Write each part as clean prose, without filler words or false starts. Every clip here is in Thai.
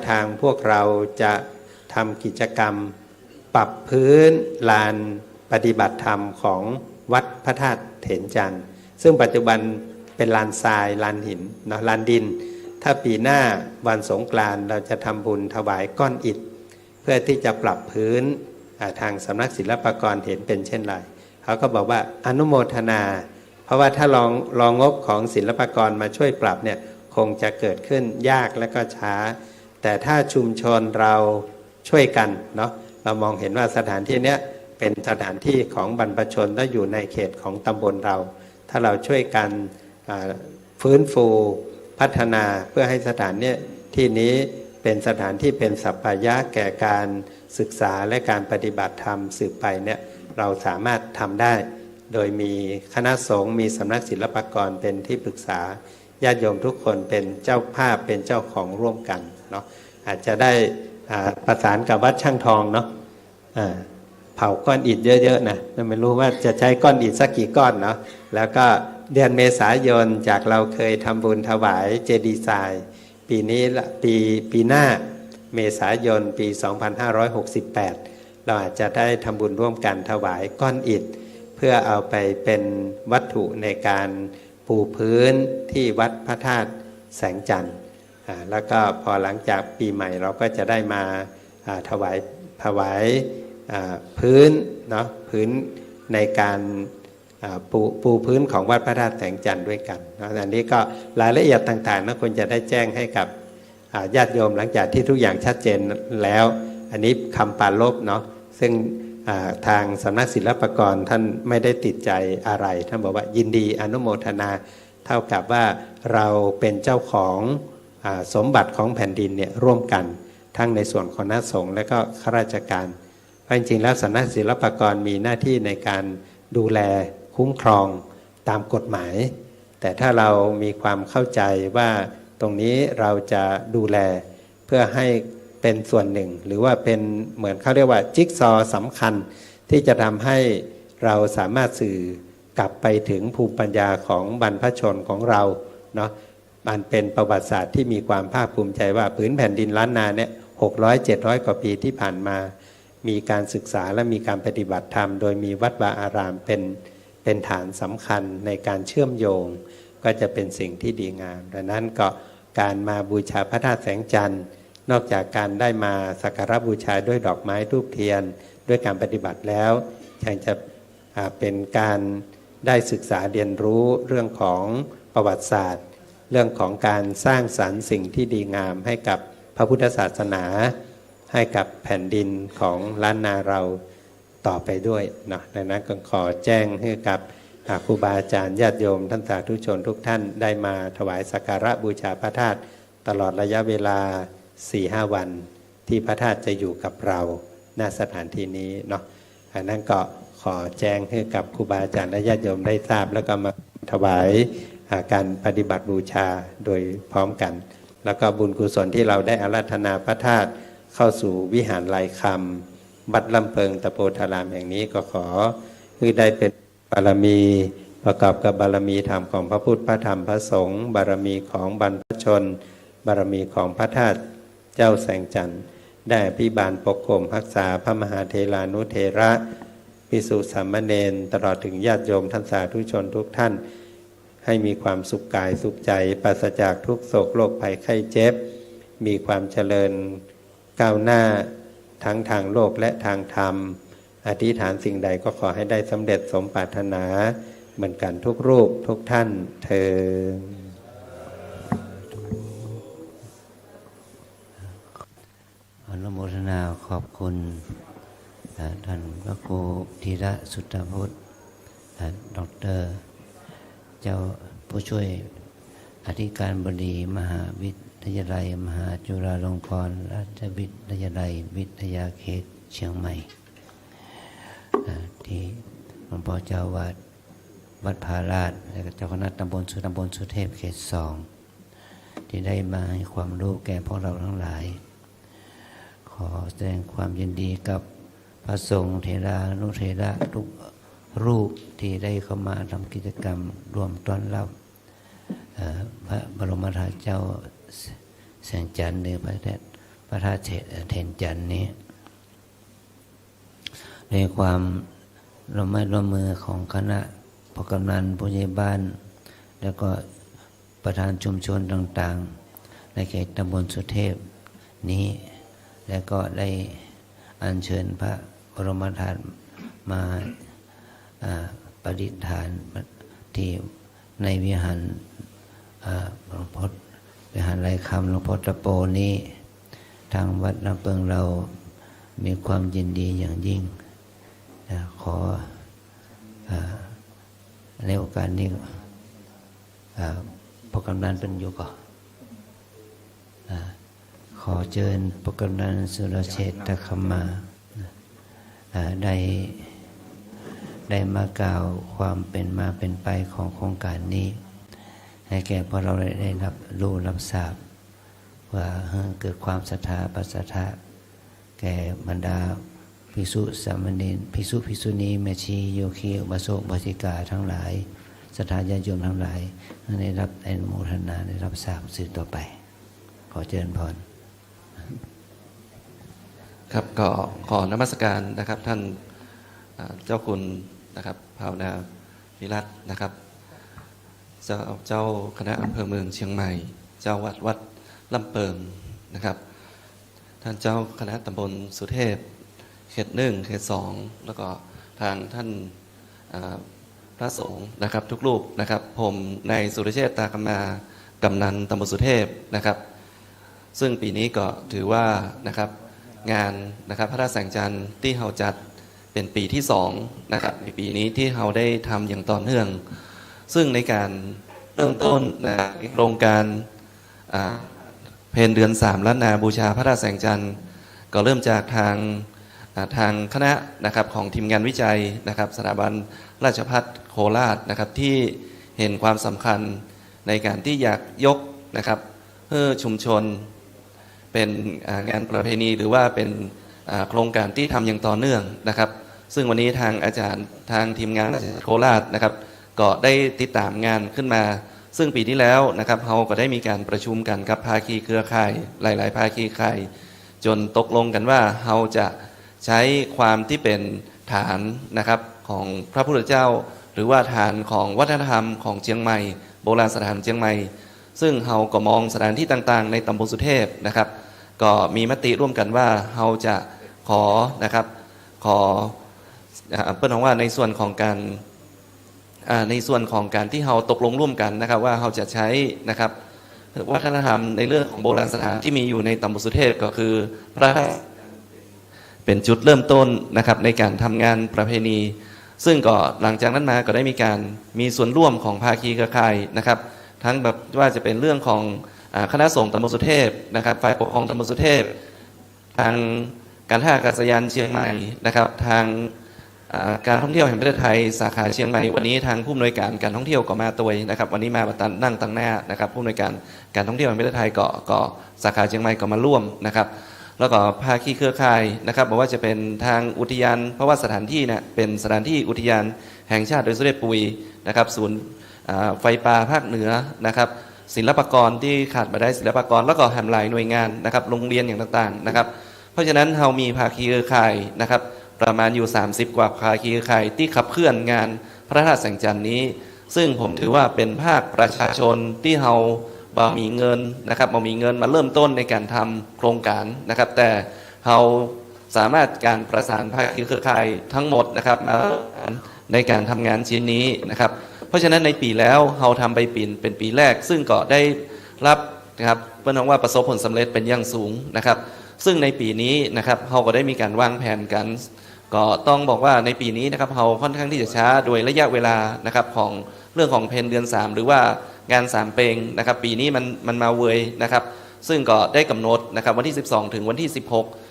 ทางพวกเราจะทำกิจกรรมปรับพื้นลานปฏิบัติธรรมของวัดพระธาตุเถนจันทร์ซึ่งปัจจุบันเป็นลานทรายลานหินเนาะลานดินถ้าปีหน้าวันสงกรานต์เราจะทำบุญถวายก้อนอิฐเพื่อที่จะปรับพื้นทางสำนักศิลปากรเห็นเป็นเช่นไรเขาก็บอกว่าอนุโมทนาเพราะว่าถ้าลองงบของศิลปากรมาช่วยปรับเนี่ยคงจะเกิดขึ้นยากและก็ช้าแต่ถ้าชุมชนเราช่วยกันเนาะเรามองเห็นว่าสถานที่นี้เป็นสถานที่ของบรรพชนและอยู่ในเขตของตำบลเราถ้าเราช่วยกันฟื้นฟูพัฒนาเพื่อให้สถานที่นี้เป็นสถานที่เป็นสัปปายะแก่การศึกษาและการปฏิบัติธรรมสืบไปเนี่ยเราสามารถทำได้โดยมีคณะสงฆ์มีสำนักศิลปากรเป็นที่ปรึกษาญาติโยมทุกคนเป็นเจ้าภาพเป็นเจ้าของร่วมกันเนาะอาจจะได้ประสานกับวัดช่างทองเนาะเผาก้อนอิฐเยอะๆนะไม่รู้ว่าจะใช้ก้อนอิฐสักกี่ก้อนเนาะแล้วก็เดือนเมษายนจากเราเคยทำบุญถวายเจดีย์ทรายปีนี้ปีหน้าเมษายนปี 2568 เราอาจจะได้ทำบุญร่วมกันถวายก้อนอิฐเพื่อเอาไปเป็นวัตถุในการปูพื้นที่วัดพระธาตุแสงจันทร์แล้วก็พอหลังจากปีใหม่เราก็จะได้มาถวายพื้นเนาะพื้นในการปูพื้นของวัดพระธาตุแสงจันทร์ด้วยกันนะอันนี้ก็รายละเอียดต่างๆนะควรจะได้แจ้งให้กับญาติโยมหลังจากที่ทุกอย่างชัดเจนแล้วอันนี้คำปรารภเนาะซึ่งทางสำนักศิลปากรท่านไม่ได้ติดใจอะไรท่านบอกว่ายินดีอนุโมทนาเท่ากับว่าเราเป็นเจ้าของสมบัติของแผ่นดินเนี่ยร่วมกันทั้งในส่วนของคณะสงฆ์และก็ข้าราชการเพราะจริงๆแล้วสำนักศิลปากรมีหน้าที่ในการดูแลคุ้มครองตามกฎหมายแต่ถ้าเรามีความเข้าใจว่าตรงนี้เราจะดูแลเพื่อให้เป็นส่วนหนึ่งหรือว่าเป็นเหมือนเขาเรียกว่าจิ๊กซอว์สำคัญที่จะทำให้เราสามารถสื่อกลับไปถึงภูมิปัญญาของบรรพชนของเราเนาะมันเป็นประวัติศาสตร์ที่มีความภาคภูมิใจว่าผืนแผ่นดินล้านนาเนี่ย600-700 กว่าปีที่ผ่านมามีการศึกษาและมีการปฏิบัติธรรมโดยมีวัดวาอารามเป็นฐานสำคัญในการเชื่อมโยงก็จะเป็นสิ่งที่ดีงามดังนั้นก็การมาบูชาพระธาตุแสงจันทร์นอกจากการได้มาสักการะบูชาด้วยดอกไม้ธูปเทียนด้วยการปฏิบัติแล้วยังจะเป็นการได้ศึกษาเรียนรู้เรื่องของประวัติศาสตร์เรื่องของการสร้างสรรค์สิ่งที่ดีงามให้กับพระพุทธศาสนาให้กับแผ่นดินของล้านนาเราต่อไปด้วยนะดังนั้นก็ขอแจ้งให้กับครูบาอาจารย์ญาติโยมท่านสาธุชนทุกท่านได้มาถวายสักการะบูชาพระธาตุตลอดระยะเวลา 4-5 วันที่พระธาตุจะอยู่กับเราณสถานที่นี้เนาะอันนั้นก็ขอแจ้งให้กับครูบาอาจารย์และญาติโยมได้ทราบแล้วก็มาถวายการปฏิบัติบูชาโดยพร้อมกันแล้วก็บุญกุศลที่เราได้อาราธนาพระธาตุเข้าสู่วิหารลายคำวัดลำเพิงตะโพธารามแห่งนี้ก็ขอให้ได้เป็นบารมีประกอบกับบารมีธรรมของพระพุทธพระธรรมพระสงฆ์บารมีของบรรพชนบารมีของพระธาตุเจ้าแสงจันทร์ได้อภิบาลปกครองรักษาพระมหาเถรานุเถระภิกษุสามเณรตลอดถึงญาติโยมท่านสาธุชนทุกท่านให้มีความสุขกายสุขใจปราศจากทุกโศกโรคภัยไข้เจ็บมีความเจริญก้าวหน้าทั้งทางโลกและทางธรรมอธิษฐานสิ่งใดก็ขอให้ได้สำเร็จสมปรารถนาเหมือนกันทุกรูปทุกท่านเทอญอนุโมทนาขอบคุณท่านพระครูธีระสุตตพุทธดร.เจ้าผู้ช่วยอธิการบดีมหาวิทยาลัยมหาจุฬาลงกรณราชวิทยาลัยวิทยาเขตเชียงใหม่ที่หลวงพ่อเจ้าวาดวัดพาราชและเจ้าคณะตำบลสุเทพเขต 2ที่ได้มาให้ความรู้แก่พวกเราทั้งหลายขอแสดงความยินดีกับพระสงฆ์เถรานุเถระทุกรูปที่ได้เข้ามาทำกิจกรรมรวมต้อนรับพระบรมธาตุเจ้าแสงจันทร์ในพระ พระธาตุเถนจันทร์นี้ในความร่วมไม้ร่วมมือของคณะผู้กำนันผู้ใหญ่บ้าน แล้วก็ประธานชุมชนต่างๆในเขตตำบลสุเทพนี้ แล้วก็ได้อัญเชิญพระบรมธาตุมาประดิษฐานที่ในวิหารหลวงพ่อวิหารไรคำหลวงพ่อตะโปนี้ทางวัดน้ำเปิงเรามีความยินดีอย่างยิ่งขอในโอกาสนี้พระกำนันเป็นอยู่ก่อนขอเชิญพระกำนันสุรเชษฐคมาได้มากล่าวความเป็นมาเป็นไปของโครงการนี้ให้แก่พวกเราได้รับรู้รับทราบว่าเกิดความศรัทธาปัสสัทธะแก่บรรดาภิกษุสามเณรภิกษุภิกษุณีแม่ชีโยคีอุบาสกอุบาสิกาทั้งหลายศรัทธาญาติโยมทั้งหลายได้รับอนุโมทนาได้รับทราบสื่อต่อไปขอเจริญพรครับก็ขอนมัสการนะครับท่านเจ้าคุณนะครับภาวนาวิรัตนะครับเจ้าคณะอำเภอเมืองเชียงใหม่เจ้าวัดลำเปิงนะครับท่านเจ้าคณะตำบลสุเทพเขต1เขต2แล้วก็ทางท่านพระสงฆ์นะครับทุกรูปนะครับผมในสุรเชษฐ์ตากำมากำนันตำบลสุเทพนะครับซึ่งปีนี้ก็ถือว่านะครับงานนะครับพระราชแสงจันทร์ที่เราจัดเป็นปีที่2นะครับในปีนี้ที่เราได้ทำอย่างต่อเนื่องซึ่งในการเริ่มต้นนะโครงการเพนเดือน3ล้านนาบูชาพระราชแสงจันทร์ก็เริ่มจากทางคณะนะครับของทีมงานวิจัยนะครับสถาบันราชภัฏโคราชนะครับที่เห็นความสำคัญในการที่อยากยกนะครับเพื่อชุมชนเป็นงานประเพณีหรือว่าเป็นโครงการที่ทำอย่างต่อเนื่องนะครับซึ่งวันนี้ทางอาจารย์ทางทีมงานโคราชนะครับก็ได้ติดตามงานขึ้นมาซึ่งปีที่แล้วนะครับเราก็ได้มีการประชุมกันกับภาคีเครือข่ายหลายๆภาคีเครือข่ายจนตกลงกันว่าเราจะใช้ความที่เป็นฐานนะครับของพระพุทธเจ้าหรือว่าฐานของวัฒนธรรมของเชียงใหม่โบราณสถานเชียงใหม่ซึ่งเราก็มองสถานที่ต่างๆในตำบลสุเทพนะครับก็มีมติร่วมกันว่าเราจะขอนะครับเพื่อนว่าในส่วนของการที่เราตกลงร่วมกันนะครับว่าเราจะใช้นะครับวัฒนธรรมในเรื่องของโบราณสถานที่มีอยู่ในตำบลสุเทพก็คือพระเป็นจุดเริ่มต้นนะครับในการทำงานประเพณีซึ่งก็หลังจากนั้นมาก็ได้มีส่วนร่วมของภาคีเครือข่ายนะครับทั้งแบบว่าจะเป็นเรื่องของคณะสงฆ์ตำบลสุเทพนะครับฝ่ายปกครองตำบลสุเทพทางการท่าอากาศยานเชียงใหม่นะครับทางการท่องเที่ยวแห่งประเทศไทยสาขาเชียงใหม่วันนี้ทางผู้อำนวยการการท่องเที่ยวก็มาตัวนะครับวันนี้มานั่งตั้งหน้านะครับผู้อำนวยการการท่องเที่ยวแห่งประเทศไทยก็สาขาเชียงใหม่ก็มาร่วมนะครับแล้วก็ภาคีเครือข่ายนะครับบอกว่าจะเป็นทางอุทยานเพราะว่าสถานที่เนี่ยเป็นสถานที่อุทยานแห่งชาติโดยสมเด็จปุยนะครับศูนย์ไฟป่าภาคเหนือนะครับศิลปากรที่ขาดมาได้ศิลปากรแล้วก็แหมหลายหน่วยงานนะครับโรงเรียนอย่างต่างๆนะครับเพราะฉะนั้นเรามีภาคีเครือข่ายนะครับประมาณอยู่30กว่าภาคีเครือข่ายที่ขับเคลื่อนงานพระธาตุแสงจันทร์นี้ซึ่งผมถือว่าเป็นภาคประชาชนที่เรามีเงินนะครับมีเงินมาเริ่มต้นในการทำโครงการนะครับแต่เราสามารถการประสานภาคีเครือข่ายทั้งหมดนะครับมาในการทำงานชิ้นนี้นะครับเพราะฉะนั้นในปีแล้วเราทำไปเป็นปีแรกซึ่งก็ได้รับนะครับเพื่อนว่าประสบผลสำเร็จเป็นอย่างสูงนะครับซึ่งในปีนี้นะครับเราก็ได้มีการวางแผนกันก็ต้องบอกว่าในปีนี้นะครับเราค่อนข้างที่จะช้าโดยระยะเวลานะครับของเรื่องของเพนเดือน3หรือว่างาน3เพลงนะครับปีนี้มันมาเวยนะครับซึ่งก็ได้กำหนดนะครับวันที่12ถึงวันที่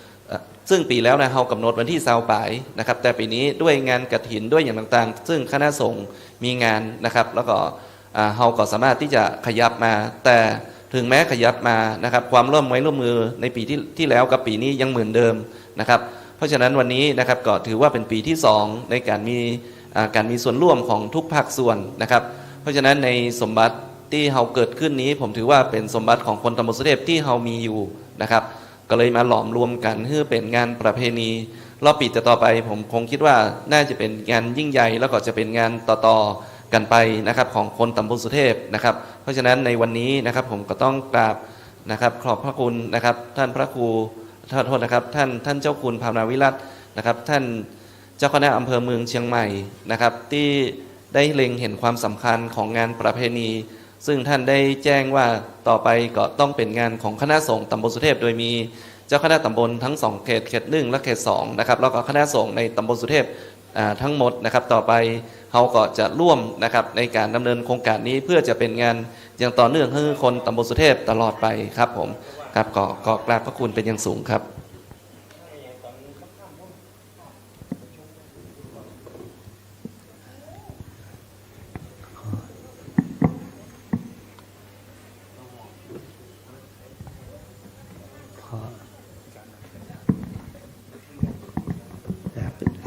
16ซึ่งปีแล้วนะเรากำหนดวันที่20ปลายนะครับแต่ปีนี้ด้วยงานกฐินด้วยอย่างต่างๆซึ่งคณะสงฆ์มีงานนะครับแล้วก็เราก็สามารถที่จะขยับมาแต่ถึงแม้ขยับมานะครับความร่วมมือในปีที่แล้วกับปีนี้ยังเหมือนเดิมนะครับเพราะฉะนั้นวันนี้นะครับก็ถือว่าเป็นปีที่2ในการมีส่วนร่วมของทุกภาคส่วนนะครับเพราะฉะนั้นในสมบัติที่เราเกิดขึ้นนี้ผมถือว่าเป็นสมบัติของคนตำบลสุเทพที่เรามีอยู่นะครับ ก็เลยมาหลอมรวมกันเพื่อเป็นงานประเพณีรอบปีต่อไปผมคงคิดว่าน่าจะเป็นงานยิ่งใหญ่แล้วก็จะเป็นงานต่อๆกันไปนะครับของคนตำบลสุเทพนะครับเพราะฉะนั้นในวันนี้นะครับผมก็ต้องกราบนะครับขอบพระคุณนะครับท่านพระครูโทษนะครับท่านเจ้าคุณภาวนาวิรัตนะครับท่านเจ้าคณะอำเภอเมืองเชียงใหม่นะครับที่ได้เล็งเห็นความสำคัญของงานประเพณีซึ่งท่านได้แจ้งว่าต่อไปก็ต้องเป็นงานของคณะสงฆ์ตำบลสุเทพโดยมีเจ้าคณะตำบลทั้ง2เขต1และเขต2นะครับแล้วก็คณะสงฆ์ในตำบลสุเทพทั้งหมดนะครับต่อไปเขาก็จะร่วมนะครับในการดำเนินโครงการนี้เพื่อจะเป็นงานอย่างต่อเนื่องให้คนตำบลสุเทพตลอดไปครับผมครับขอกราบพระคุณเป็นอย่างสูงครับ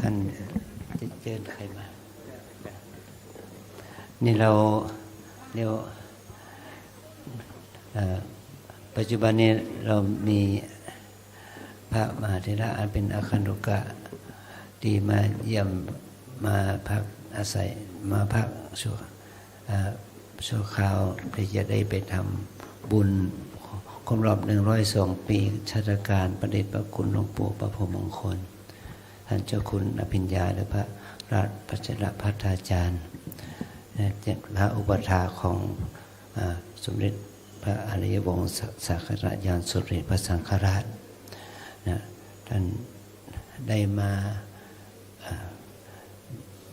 ท่านเชิญใครมานี่เราเรียกปัจจุบันนี้เรามีพระมหาเถระอันเป็นอาคันตุกะที่มาเยี่ยมมาพักอาศัยมาพักชั่วคราวที่จะได้ไปทำบุญครบรอบ102 ปีชาตการประเดชพระคุณหลวงปู่ประพรมมงคลท่านเจ้าคุณอภิญญาหรือพระราชพัชรพัฒนาจารย์พระอุปถาของสมเด็จพระอริยวงศ์สักการะยานสุริพระสังฆราชท่านได้มา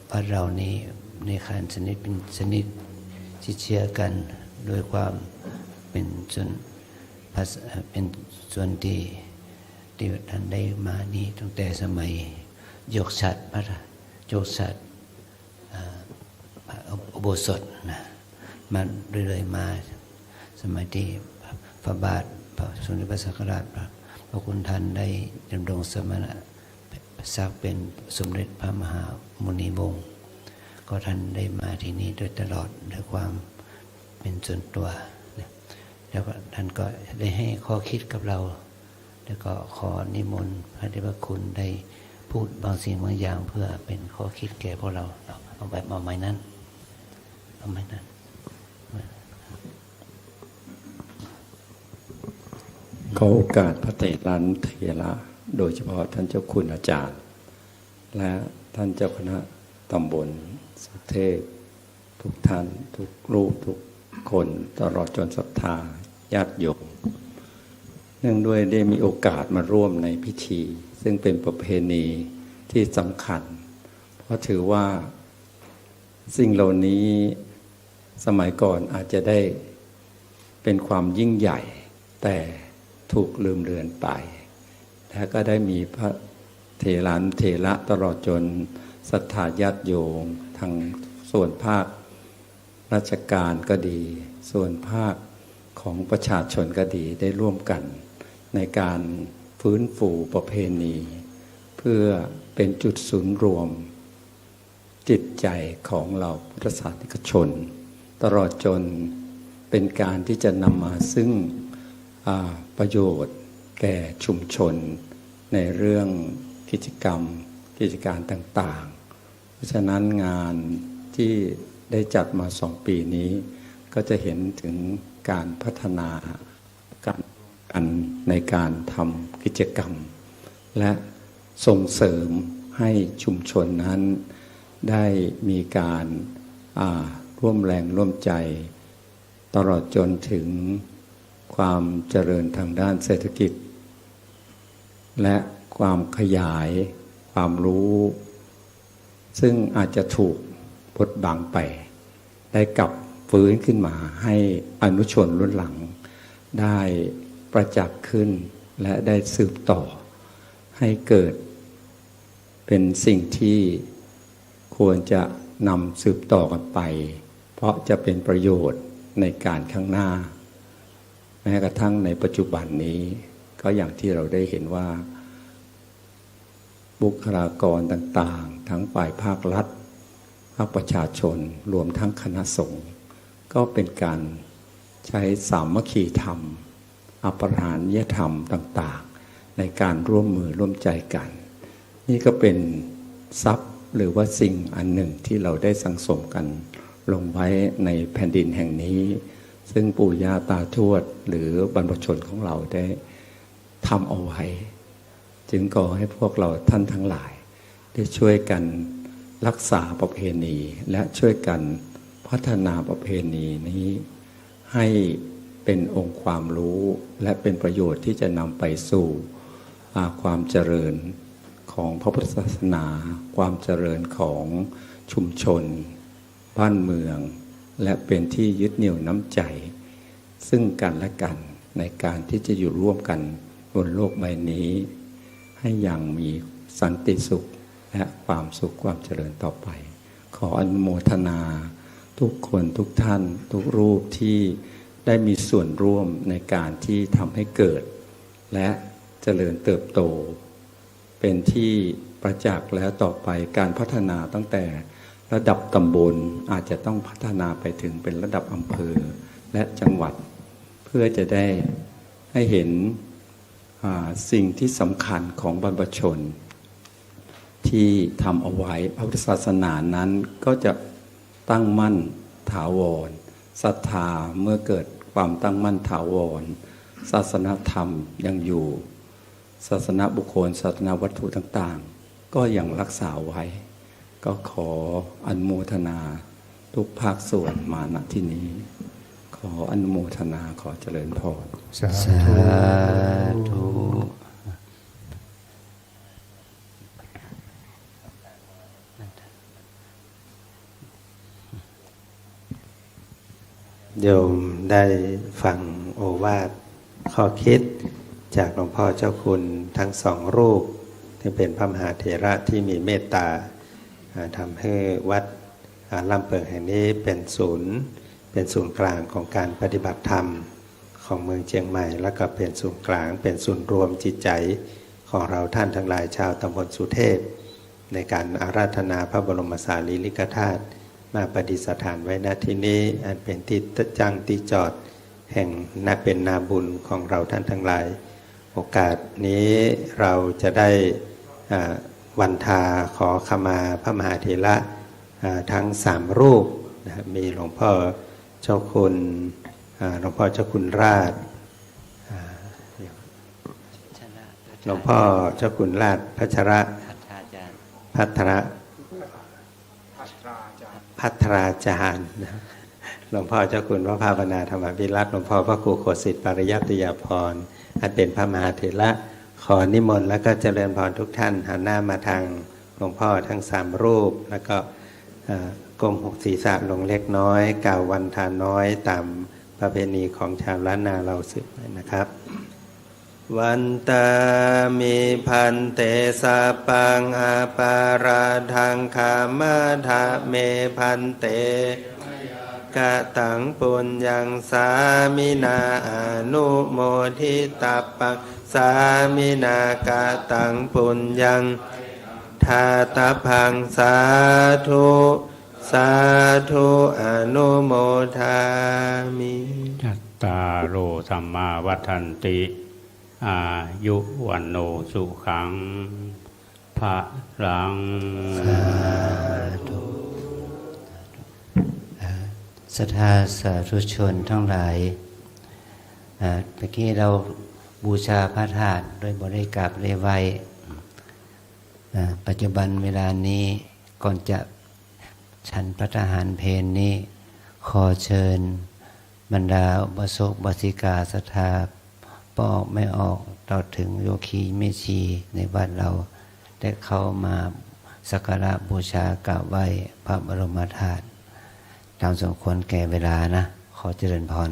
วัดเรานี้ในการสนิทเป็นสนิทที่เชื่อกันโดยความเป็นส่วนดีที่ท่านได้มานี้ตั้งแต่สมัยยกฉัตรพระยกฉัตรอุโบสถนะมาเรื่อยๆมาสมัยที่พระบาทพระสมเด็จพระสังฆราชพระคุณท่านได้ดำรงสมณศักดิ์เป็นสมเด็จพระมหามุนีวงศ์ก็ท่านได้มาที่นี่โดยตลอดด้วยความเป็นส่วนตัวแล้วก็ท่านก็ได้ให้ข้อคิดกับเราแล้วก็ขอนิมนต์พระเดชพระคุณได้พูดบางสิ่งบางอย่างเพื่อเป็นข้อคิดแก่พวกเราเอาแบบเอาไม้นั้นเอาไม้นั้นขอโอกาสพระเถรันเถระโดยเฉพาะท่านเจ้าคุณอาจารย์ และท่านเจ้าคณะตำบลสุเทพทุกท่านทุกรูปทุกคนตลอดจนศรัทธาญาติโยมเนื่องด้วยได้มีโอกาสมาร่วมในพิธีซึ่งเป็นประเพณีที่สำคัญเพราะถือว่าสิ่งเหล่านี้สมัยก่อนอาจจะได้เป็นความยิ่งใหญ่แต่ถูกลืมเลือนไปและก็ได้มีพระเถระตลอดจนศรัทธาญาติโยมทางส่วนภาคราชการก็ดีส่วนภาคของประชาชนก็ดีได้ร่วมกันในการฟื้นฟูประเพณีเพื่อเป็นจุดศูนย์รวมจิตใจของเราพุทธศาสนิกชนตลอดจนเป็นการที่จะนำมาซึ่งประโยชน์แก่ชุมชนในเรื่องกิจกรรมกิจการต่างๆเพราะฉะนั้นงานที่ได้จัดมา2 ปีนี้ก็จะเห็นถึงการพัฒนากันในการทำกิจกรรมและส่งเสริมให้ชุมชนนั้นได้มีการร่วมแรงร่วมใจตลอดจนถึงความเจริญทางด้านเศรษฐกิจและความขยายความรู้ซึ่งอาจจะถูกบดบังไปได้กลับฟื้นขึ้นมาให้อนุชนรุ่นหลังได้ประจักษ์ขึ้นและได้สืบต่อให้เกิดเป็นสิ่งที่ควรจะนำสืบต่อกันไปเพราะจะเป็นประโยชน์ในการข้างหน้าแม้กระทั่งในปัจจุบันนี้ก็อย่างที่เราได้เห็นว่าบุคลากรต่างๆทั้งฝ่ายภาครัฐภาคประชาชนรวมทั้งคณะสงฆ์ก็เป็นการใช้สามัคคีธรรมอปรหานิยธรรมต่าง ในการร่วมมือร่วมใจกัน นี่ก็เป็นทรัพย์หรือว่าสิ่งอันหนึ่งที่เราได้สังสมกันลงไว้ในแผ่นดินแห่งนี้ ซึ่งปู่ย่าตาทวดหรือบรรพชนของเราได้ทำเอาไว้ จึงขอให้พวกเราท่านทั้งหลายได้ช่วยกันรักษาประเพณีและช่วยกันพัฒนาประเพณีนี้ให้เป็นองค์ความรู้และเป็นประโยชน์ที่จะนำไปสู่ความเจริญของพระพุทธศาสนาความเจริญของชุมชนบ้านเมืองและเป็นที่ยึดเหนี่ยวน้ำใจซึ่งกันและกันในการที่จะอยู่ร่วมกันบนโลกใบนี้ให้อย่างมีสันติสุขและความสุขความเจริญต่อไปขออนุโมทนาทุกคนทุกท่านทุกรูปที่ได้มีส่วนร่วมในการที่ทำให้เกิดและเจริญเติบโตเป็นที่ประจักษ์แล้วต่อไปการพัฒนาตั้งแต่ระดับตำบลอาจจะต้องพัฒนาไปถึงเป็นระดับอำเภอและจังหวัดเพื่อจะได้ให้เห็นสิ่งที่สำคัญของบรรพชนที่ทำเอาไว้พระพุทธศาสนานั้นก็จะตั้งมั่นถาวรศรัทธาเมื่อเกิดความตั้งมั่นถาวรศาสนธรรมยังอยู่ศาสนาบุคคลศาสนาวัตถุต่างๆก็ยังรักษาไว้ก็ขออนุโมทนาทุกภาคส่วนมาณที่นี้ขออนุโมทนาขอเจริญพรสาธุ โยมได้ฟังโอวาทข้อคิดจากหลวงพ่อเจ้าคุณทั้งสองรูปที่เป็นพระมหาเถระที่มีเมตตาทำให้วัดลำเปิงแห่งนี้เป็นศูนย์กลางของการปฏิบัติธรรมของเมืองเชียงใหม่แล้วก็เป็นศูนย์กลางเป็นศูนย์รวมจิตใจของเราท่านทั้งหลายชาวตำบลสุเทพในการอาราธนาพระบรมสารีริกธาตุมาประดิษฐานไว้ณที่นี้อันเป็นที่จังที่จอดแห่งเป็นนาบุญของเราท่านทั้งหลายโอกาสนี้เราจะได้วันทาขอขมาพระมหาเถระทั้ง3รูปมีหลวงพ่อเจ้าคุณหลวงพ่อเจ้าคุณราชหลวงพ่อเจ้าคุณราชพัชระพัทราจารย์หลวงพ่อเจ้าคุณพระภาวนาธรรมวิรัตหลวงพ่อพระครูโคสิทธิ์ปริยัติยาภรณ์อันเป็นพระมหาเถระขอนิมนต์แล้วก็เจริญพรทุกท่านหันหน้ามาทางหลวงพ่อทั้ง3รูปแล้วก็ก้มศีรษะลงเล็กน้อยกล่าววันทานน้อยตามประเพณีของชาวล้านนาเราสืบนะครับวันตามิพันเตสะปังอาปาราทังคามาทะเมพันเตกะตังปุญญังสามินาอนุโมทิตัปปังสามินากะตังปุญญังทาตพังสาธุสาธุอนุโมทามิจัตตาโรสัมมาวัฏันติอายุวันโนสุขังภะลังศรัทธาสาธุชนทั้งหลายเมื่อกี้เราบูชาพระธาตุโดยบริกรรมเรไว้ปัจจุบันเวลานี้ก่อนจะฉันพระทหารเพลนี้ขอเชิญบรรดาอุบาสกอุบาสิกาศรัทธาปออกไม่ออกต่อถึงโยคีแม่ชีในวัดเราได้เข้ามาสักการะบูชากราบไหว้พระบรมธาตุตามสมควรแก่เวลานะขอเจริญพร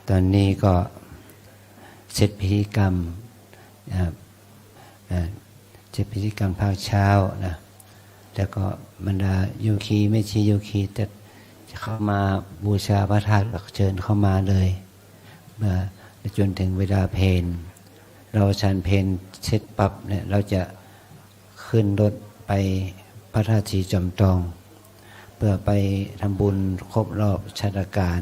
ตอนนี้ก็เสร็จพิธีกรรมเสร็จพิธีกรรมภาคเช้านะแล้วก็บรรดาโยคีไม่ชีโยคีจะเข้ามาบูชาพระธาตุเชิญเข้ามาเลยเมื่อจนถึงเวลาเพลเราฉันเพลเสร็จปั๊บเนี่ยเราจะขึ้นรถไป พระธาตุศรีจอมทอง เพื่อไปทำบุญครบรอบชาตการ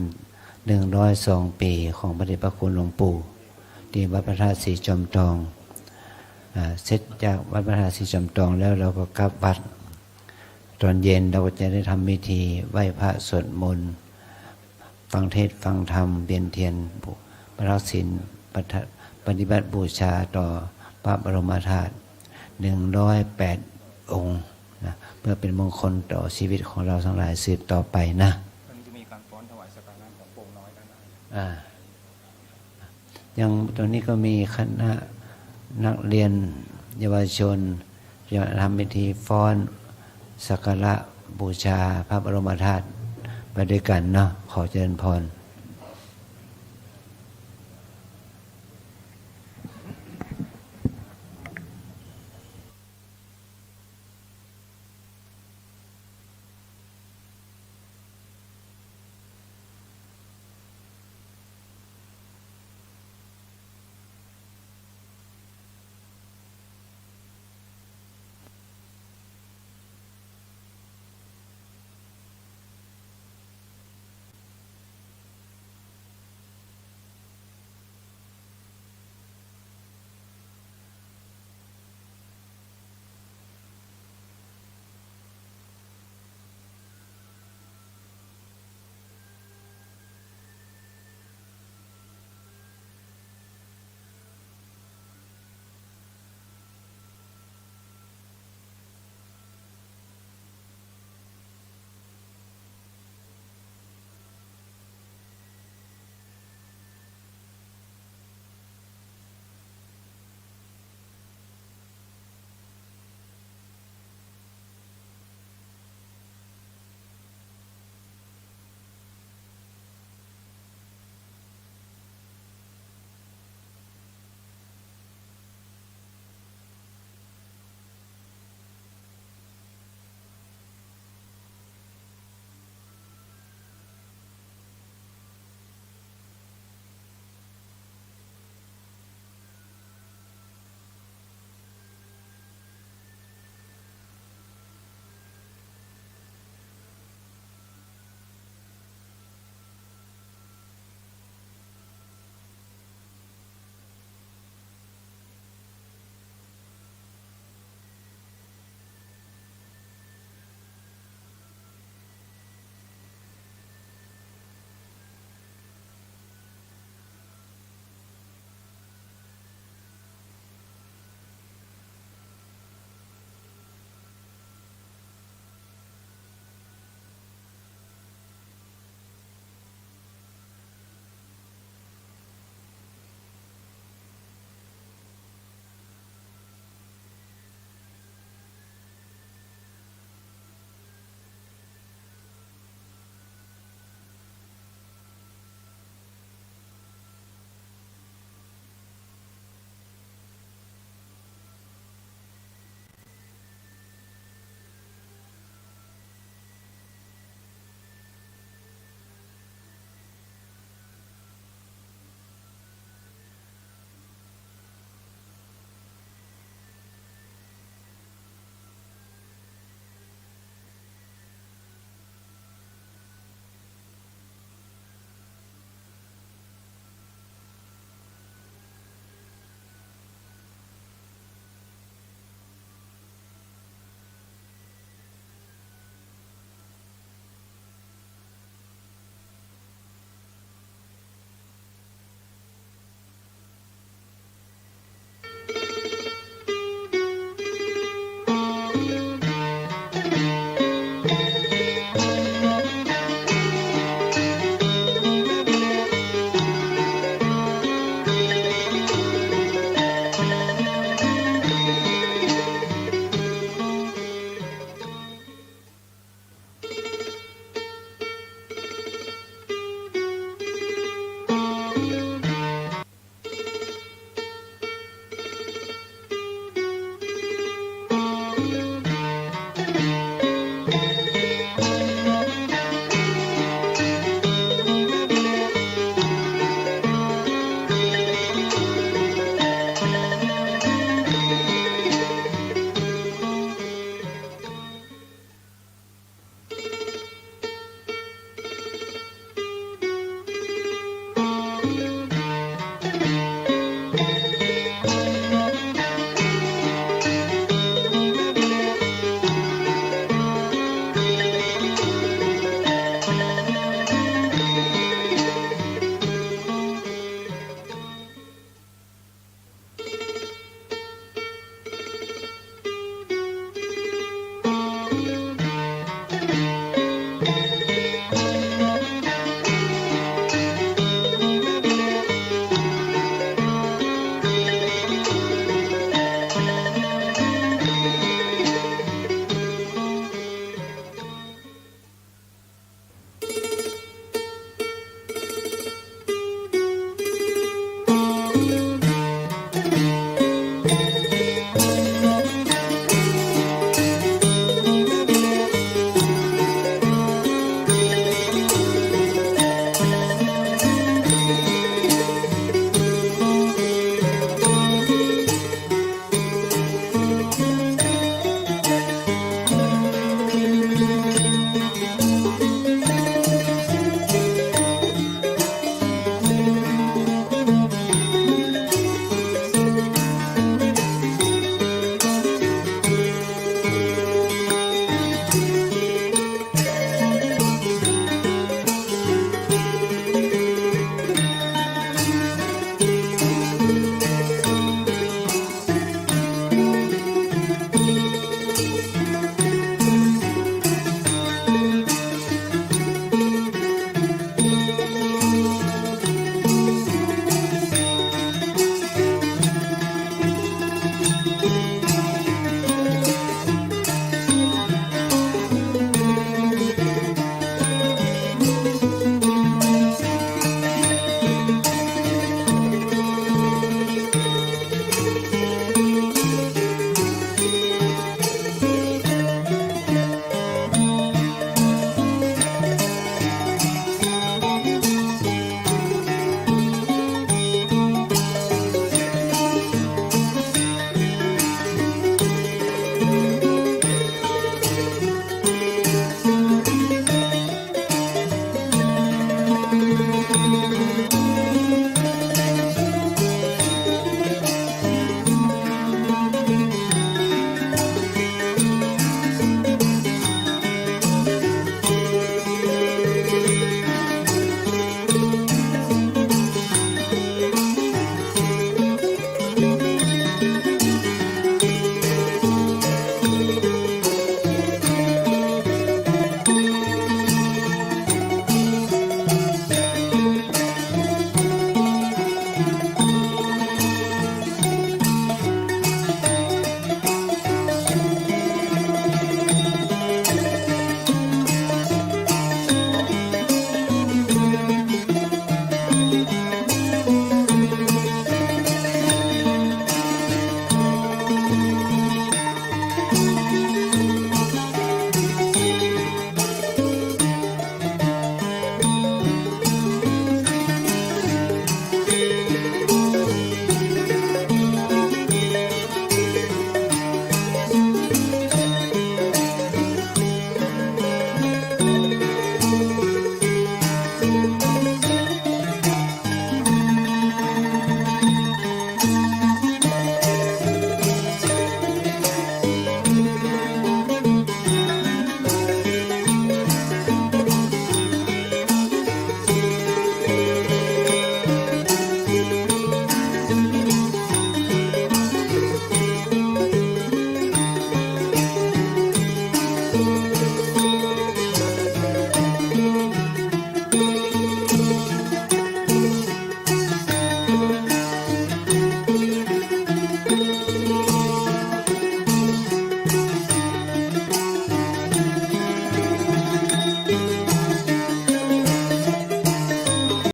102 ปีของพระเดชพระคุณหลวงปู่ที่วัดพระธาตุศรีจอมทองเสร็จจากวัดพระธาตุศรีจอมทองแล้วเราก็กลับวัดตอนเย็นเราก็จะได้ทำพิธีไหว้พระสวดมนต์ฟังเทศน์ฟังธรรมเวียนเทียนประทักษิณปฏิบัติบูชาต่อพระบรมธาตุ108 องค์นะเพื่อเป็นมงคลต่อชีวิตของเราทั้งหลายสืบต่อไปนะวันนี้จะมีการฟ้อนถวายสักการะของโป่งน้อยด้านในยังตอนนี้ก็มีคณะนักเรียนเยาวชนจะทำพิธีฟ้อนสักการะบูชาพระบรมธาตุไปด้วยกันเนาะขอเจริญพร